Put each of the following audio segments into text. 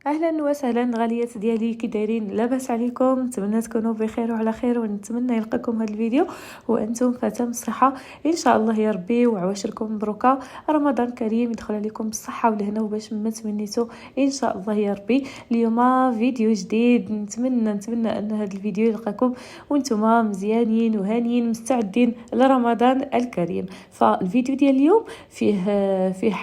اهلا وسهلا غاليات ديالي، كي دايرين؟ لاباس عليكم؟ نتمنى تكونوا بخير وعلى خير، ونتمنى يلقاكم هذا الفيديو وانتم فتام الصحه ان شاء الله يا ربي، وعواشركم مبروكه. رمضان كريم يدخل عليكم بالصحه والهنا وباش ما تمنيتوا ان شاء الله يا ربي. اليوم فيديو جديد، نتمنى ان هذا الفيديو يلقاكم وانتم مزيانين وهانيين مستعدين لرمضان الكريم. فالفيديو ديال اليوم فيه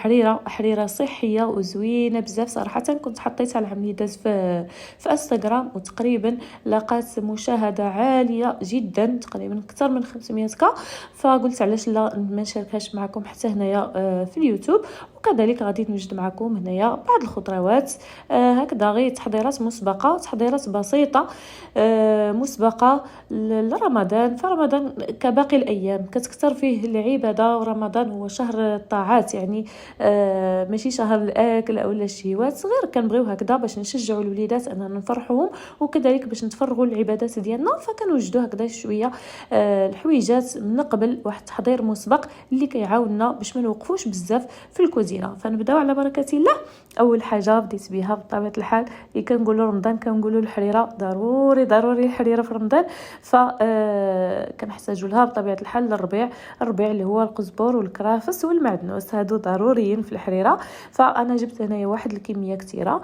حريره صحيه وزوينه بزاف صراحه. كنت حطيت على العمليات في انستغرام، وتقريبا لقات مشاهده عاليه جدا، تقريبا اكثر من 500 فقلت علاش لا ما نشاركهاش معكم حتى هنايا في اليوتيوب. وكذلك غادي نوجد معكم هنايا بعض الخضروات هكذا، غير تحضيرات مسبقه، تحضيرات بسيطه مسبقه لرمضان. فرمضان كباقي الايام كتكثر فيه العباده، ورمضان هو شهر الطاعات، يعني ماشي شهر الاكل او الشهوات، غير كنبغيو هكذا باش نشجعوا الوليدات اننا نفرحوهم، وكذلك باش نتفرغوا العبادات ديالنا. فكنوجدوا هكذا شويه الحويجات من قبل، واحد التحضير مسبق اللي كيعاوننا باش ما نوقفوش بزاف في الكوزينه. فنبداو على بركه الله. اول حاجه بديت بها بطبيعه الحال اللي كنقولوا رمضان، كنقولوا الحريره، ضروري الحريره في رمضان. ف كنحتاجوا لها بطبيعه الحال الربيع اللي هو القزبر والكرافس والمعدنوس، هادو ضروريين في الحريره. فانا جبت هنايا واحد الكميه كثيره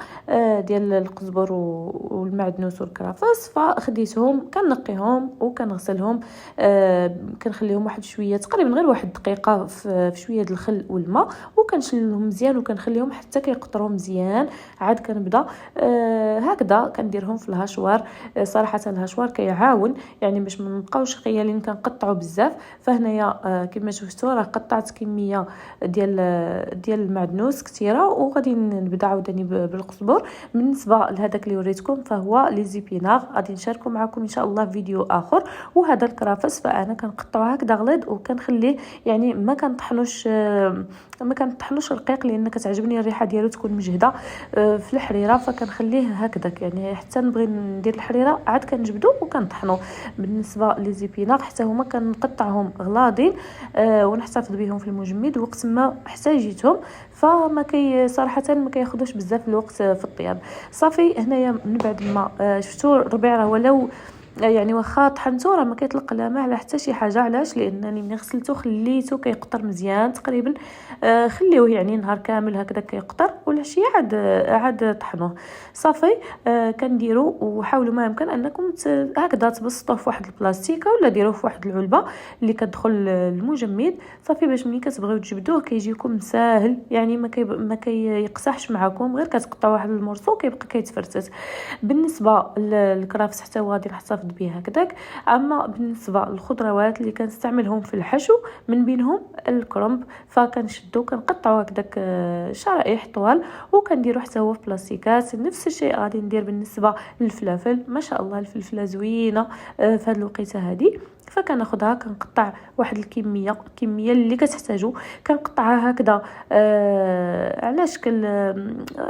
ديال القزبر والمعدنوس والكرافس، فخديتهم كنقيهم وكنغسلهم، كنخليهم واحد شويه، تقريبا غير واحد دقيقه في شويه د الخل والماء، وكنشلهم مزيان وكنخليهم حتى كيقطروا مزيان. عاد كنبدا هكذا كنديرهم في الهشوار. صراحه الهشوار كيعاون يعني باش ما نبقاوش خيالين كنقطعوا بزاف. فهنايا كما شفتوا راه قطعت كميه ديال المعدنوس كثيره، وغادي نبدا عاوتاني بالقزبر. بالنسبه لهذاك اللي وريتكم فهو لي زيبينار، غادي نشاركو معكم ان شاء الله في فيديو اخر. وهذا الكرافس فانا كنقطعو هكذا غليظ، وكنخليه يعني ما كنطحنوش رقيق، لان كتعجبني الريحه ديالو تكون مجهده في الحريره. فكنخليه هكذاك يعني حتى نبغي ندير الحريره عاد كنجبدو وكنطحنو. بالنسبه لي زيبينار حتى هما كنقطعهم غلاضين ونحتفظ بهم في المجمد وقت ما احتاجيتهم. فما صراحه ما كياخذوش بزاف الوقت في الطياب. صافي هنايا من بعد ما شفتوا الربيع راه ولو يعني واخا طحنتو راه ما كيطلق لا ما على حتى شي حاجه. علاش؟ لانني ملي غسلته خليته كيقطر مزيان تقريبا، خليوه يعني نهار كامل هكذا كيقطر، والعشيه عاد طحنوه. صافي كنديروا، وحاولوا ما يمكن انكم هكذا تبسطوه في واحد البلاستيكه، ولا ديروه في واحد العلبه اللي كتدخل المجمد. صافي باش ملي كتبغيو تجبدوه كيجيكم ساهل، يعني ما كيقصحش معكم، غير كتقطعوا واحد المرصو كيبقى كيتفرتت. بالنسبه للكرافس حتى هو غادي نحتفظ به هكذاك. اما بالنسبه للخضروات اللي كنستعملهم في الحشو من بينهم الكرنب، فكنشدو كنقطعوا هكذاك شرائح طوال، وكنديروا حتى هو في بلاستيكات. نفس الشيء غادي ندير بالنسبه للفلافل. ما شاء الله الفلفله زوينه في هذه الوقيته هذه. فكناخذها كنقطع واحد الكميه اللي كتحتاجوا، كنقطعها هكذا على شكل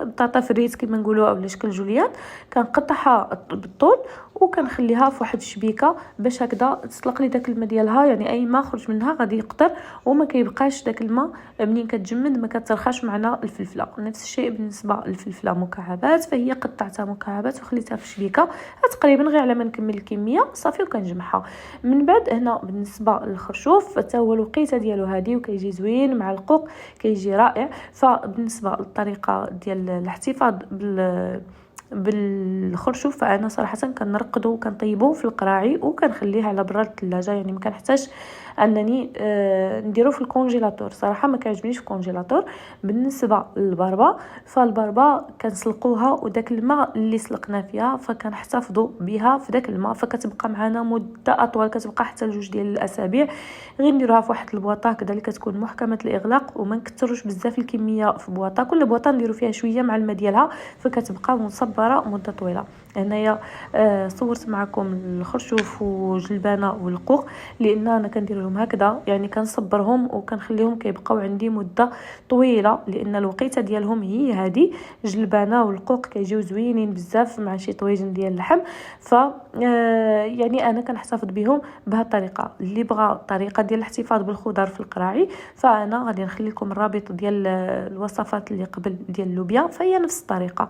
بطاطا فريت كما نقولوا، اولا شكل جوليان. كنقطعها بالطول وكنخليها في واحد الشبيكه باش هكذا تطلق لي داك الماء ديالها، يعني اي ما خرج منها غادي يقطر وما كيبقاش داك الماء منين كتجمد ما كترخاش معنا الفلفله. نفس الشيء بالنسبه للفلفله مكعبات، فهي قطعتها مكعبات وخليتها في الشبيكه تقريبا غير على ما نكمل الكميه. صافي وكنجمعها. من بعد هنا بالنسبه للخرشوف حتى هو الوقيته ديالو هذه، وكيجي زوين مع القوق كيجي رائع. فبالنسبه للطريقه ديال الاحتفاظ بالخرشوف، فانا صراحه كنرقدو وكنطيبو في القراعي وكنخليه على براد الثلاجه، يعني ما كنحتاج انني نديرو في الكونجيلاتور. صراحه ما كيعجبنيش في الكونجيلاتور. بالنسبه للبربه، فالبربه كنسلقوها، وداك الماء اللي سلقنا فيها فكنحتفظوا بها في داك الماء، فكتبقى معنا مده اطول، كتبقى حتى لجوج ديال الاسابيع. غير نديروها في واحد البواطه كذا اللي كتكون محكمه الاغلاق، وما نكثروش بزاف الكميه في بواطه، كل بواطه نديرو فيها شويه مع الماء ديالها، فكتبقى مصبره مده طويله. هنايا صورت معكم الخرشوف وجلبانه والقوق، لان انا كندير كنديرهم هكذا، يعني كنصبرهم وكنخليهم كيبقاو عندي مده طويله، لان الوقيته ديالهم هي هذه. جلبانه والقوق كيجيو زوينين بزاف مع شي طويجن ديال اللحم. ف يعني انا كنحتفظ بهم بهذه الطريقه. اللي بغى طريقه ديال الاحتفاظ بالخضر في القراعي فانا غادي نخلي لكم الرابط ديال الوصفات اللي قبل ديال اللوبيا، فهي نفس الطريقه.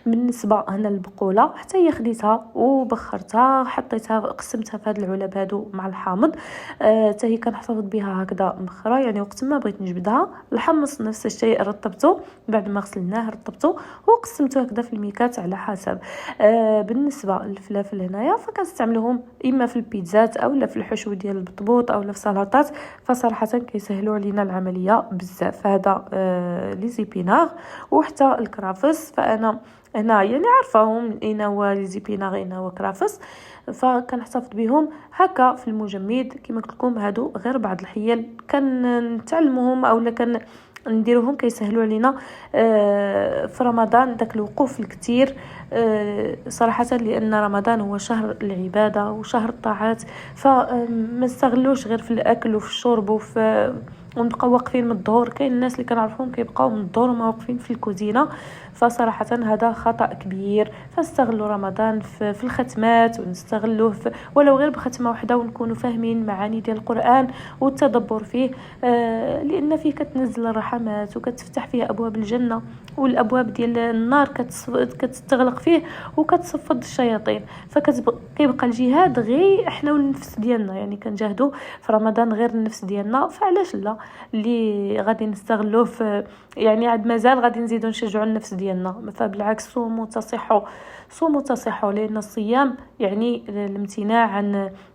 بالنسبه هنا للبقوله حتى هي خديتها وبخرتها، حطيتها قسمتها في هاد العلب هادو مع الحامض، حتى هي كنحتفظ بها هكذا مخرى. يعني وقت ما بغيت نجبدها الحمص نفس الشيء رطبته بعد ما غسلناه، رطبته وقسمته هكذا في الميكات على حسب. بالنسبه للفلافل هنايا فكنستعملوهم اما في البيتزات او لا في الحشو ديال البطبوط او لا في سلطات، فصراحه كيسهلوا علينا العمليه بزاف. هذا لي زيبينار وحتى الكرافس، فانا هنا يعني عارفاهم اين هو لي زيبينار اين هو كرافس، فكنحتفظ بهم هكا في المجمد. كما قلت لكم هادو غير بعض الحيل كنتعلموهم اولا نديروهم كيسهلوا علينا في رمضان داك الوقوف الكثير صراحه، لان رمضان هو شهر العباده وشهر الطاعات، فما نستغلوش غير في الاكل وفي الشرب ونبقاو واقفين من الظهر. كاين الناس اللي كنعرفهم كيبقاو من الظهر وما واقفين في الكوزينه، فصراحه هذا خطا كبير. فاستغلوا رمضان في الختمات، ونستغلوه ولو غير بختمه واحده ونكونوا فاهمين معاني ديال القران والتدبر فيه، لان فيه كتنزل الرحمات وكتفتح فيه ابواب الجنه، والابواب ديال النار كتستغلق فيه وكتصفد الشياطين. فكيبقى الجهاد غير احنا والنفس ديالنا، يعني كنجاهدوا في رمضان غير النفس ديالنا، فعلاش لا اللي غادي نستغلوه في يعني عاد مازال غادي نزيدو نشجعوا النفس ديالنا. فبالعكس صوموا تصحوا، صوموا تصحوا، لان الصيام يعني الامتناع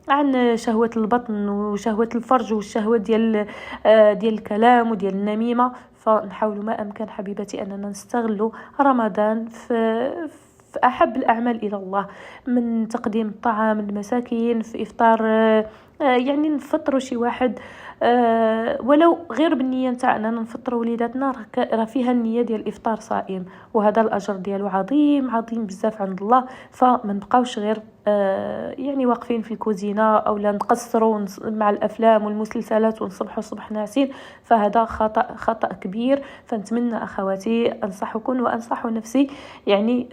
عن شهوة البطن وشهوة الفرج والشهوة ديال الكلام وديال النميمة. فنحاولوا ما امكن حبيبتي اننا نستغلوا رمضان في احب الاعمال الى الله، من تقديم الطعام للمساكين في افطار، يعني نفطروا شي واحد ولو غير بالنيه نتاع اننا نفطروا وليداتنا، راه فيها النيه ديال الافطار صائم، وهذا الاجر ديالو عظيم عظيم بزاف عند الله. فما نبقاوش غير يعني واقفين في الكوزينه او لا نقصروا مع الافلام والمسلسلات ونصبحوا صبح ناسين، فهذا خطا كبير. فنتمنى اخواتي انصحكم وانصح نفسي يعني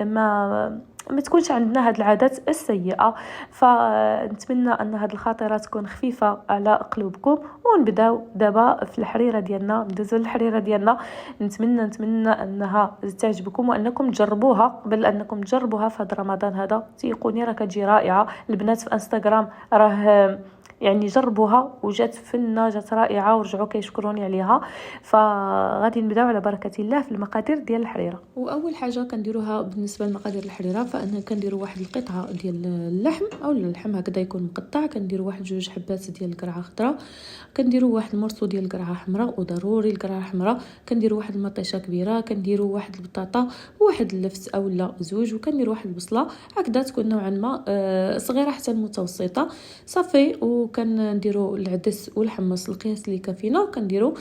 ما تكونش عندنا هاد العادات السيئه. فنتمنى ان هاد الخاطره تكون خفيفه على قلوبكم، ونبداو دابا في الحريره ديالنا، ندوزو للحريره ديالنا. نتمنى انها تعجبكم وانكم تجربوها. قبل انكم تجربوها في هذا رمضان هذا تيقوني راه كتجي رائعه. البنات في انستغرام راه يعني جربوها وجات فنه، جات رائعه ورجعوا كيشكروني عليها. فغادي نبداو على بركه الله في المقادير ديال الحريره. واول حاجه كنديروها بالنسبه لمقادير الحريره فانا كنديروا واحد القطعه ديال اللحم او اللحم هكذا يكون مقطع، كنديروا واحد 2 حبات ديال القرعه خضراء، كنديروا واحد المرصو ديال القرعه حمراء، وضروري القرعه حمراء، كنديروا واحد المطيشه كبيره، كنديروا واحد البطاطا وواحد اللفت او لا زوج، وكنديروا واحد البصله هكذا تكون نوعا ما صغيره حتى المتوسطه صافي. وكنديروا العدس والحمص القياس اللي كافينا، وكنديروا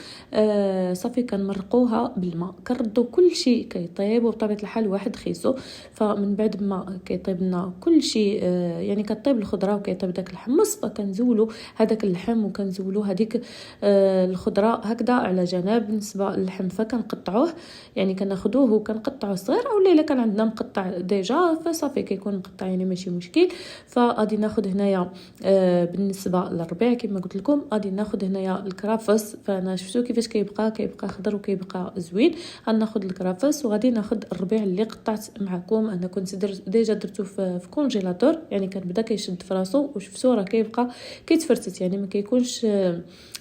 صافي كنمرقوها بالماء، كنردوا كل شيء كيطيب، وبطبيعه الحال واحد خيسو. فمن بعد ما كيطيب لنا كل شيء يعني كطيب الخضره وكيطيب داك الحمص، فكنزولوا هذاك اللحم وكنزولوا هذيك الخضره هكذا على جنب. بالنسبه للحم فكنقطعوه، يعني كناخذوه وكنقطعوه صغير، او الا كان عندنا مقطع ديجا فصافي كيكون مقطع يعني ماشي مشكل. فغادي ناخذ هنايا بالنسبه للربيع كما قلت لكم غادي ناخذ هنايا الكرافس، فانا شفتو كيفاش كيبقى خضر وكيبقى زوين. غناخذ الكرافس وغادي ناخذ الربيع اللي قطعت معكم. انا كنت ديجا درتو في كونجيلاتور، يعني كنبدا كيشد في راسو وشفتو راه كيبقى كيتفرتت، يعني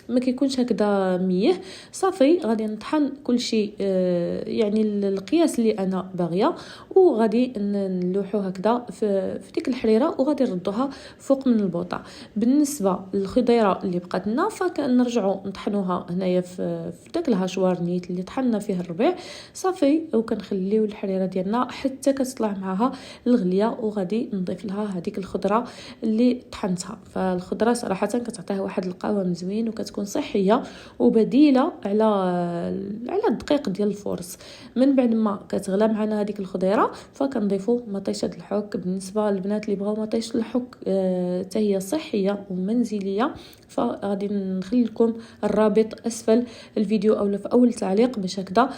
ما كيكونش هكذا ميه. صافي غادي نطحن كل شيء يعني القياس اللي انا باغيه، وغادي نلوحو هكذا في ديك الحريره، وغادي نردوها فوق من البوطه. بالنسبه للخضيره اللي بقات لنا فكنرجعوا نطحنوها هنايا في داك الهاشوار نيت اللي طحنا فيه الربيع صافي، وكنخليو الحريره ديالنا حتى كتطلع معها الغليه، وغادي نضيف لها هذيك الخضره اللي طحنتها. فالخضره صراحه كتعطيها واحد القوام زوين وكتكون صحيه وبديله على الدقيق ديال الفورس. من بعد ما كتغلى معنا هذيك الخضيره فكنضيفوا مطيشه الحك. بالنسبه للبنات اللي بغاو مطيشه الحك حتى هي صحيه وما منزليه. فغادي نخلي لكم الرابط اسفل الفيديو او في اول تعليق باش هكذا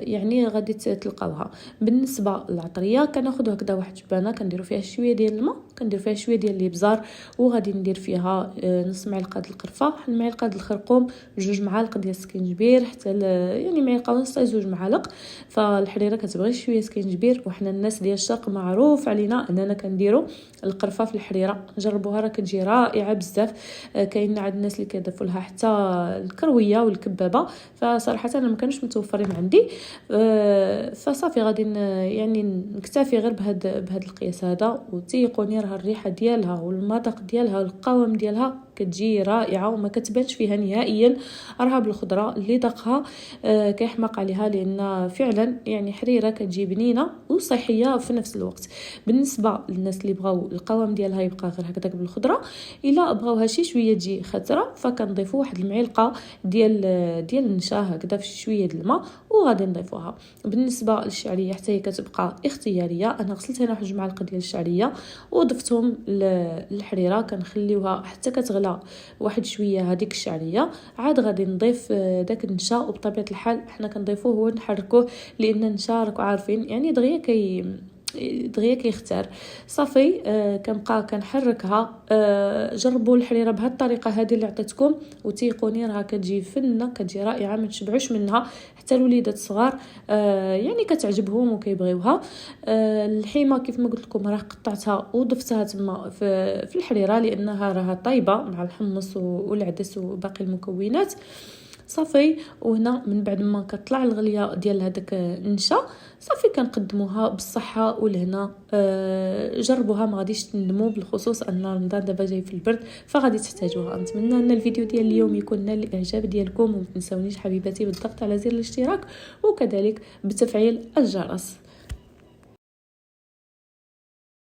يعني غادي تلقاوها. بالنسبه للعطريه كناخذ هكذا واحد جبانه كنديروا فيها شويه ديال الماء، كندير فيها شويه ديال الابزار، وغادي ندير فيها نص معلقه القرفه، معلقه الخرقوم، 2 معالق ديال السكينجبير، حتى يعني معلقه ونص 2 معالق. فالحريره كتبغي شويه سكينجبير، وحنا الناس ديال الشرق معروف علينا اننا كنديروا القرفه في الحريره. جربوها راه كتجي رائعه بزاف. كاين عند الناس اللي كيضيفوا لها حتى الكرويه والكبابه، فصراحه انا ما كانوش متوفرين عندي. فصافي غادي يعني نكتفي غير بهاد القياس هذا. وتيقوني راه الريحه ديالها والمذاق ديالها والقوام ديالها كتجي رائعه وما كتبانش فيها نهائيا راه بالخضره اللي ذاقها كيحماق عليها، لان فعلا يعني حريره كتجي بنينه وصحيه في نفس الوقت. بالنسبه للناس اللي بغاو القوام ديالها يبقى غير هكذاك بالخضره، الا بغاوها شي شويه تجي خضره، فكنضيفوا واحد المعلقه ديال النشا هكذا في شويه د الماء وغادي نضيفوها. بالنسبه للشعريه حتى هي كتبقى اختياريه. انا غسلت هنا 1 معلقه ديال الشعريه وضفتهم للحريره، كنخليوها حتى كتغلى واحد شويه هذيك الشعريه، عاد غادي نضيف داك النشا. وبطبيعه الحال حنا كنضيفوه هو نحركوه، لان النشا راكم عارفين يعني دغيا كيختار. صافي كنبقى كنحركها. جربوا الحريره بهذه الطريقه هذه اللي عطيتكم وتيقوني راها كتجي فنه، كتجي رائعه، ما تشبعوش منها. حتى الوليدات الصغار يعني كتعجبهم وكيبغيوها. الحيمه كيف ما قلت لكم راه قطعتها وضفتها تما في الحريره، لانها راها طايبه مع الحمص والعدس وباقي المكونات. صافي وهنا من بعد ما كطلع الغليه ديال هذاك النشا، صافي كنقدموها بالصحه والهنا. جربوها ما غاديش تندموا، بالخصوص ان رمضان دابا جاي في البرد فغادي تحتاجوها. نتمنى ان الفيديو ديال اليوم يكون نال الاعجاب ديالكم، وما تنساونيش حبيباتي بالضغط على زر الاشتراك وكذلك بتفعيل الجرس.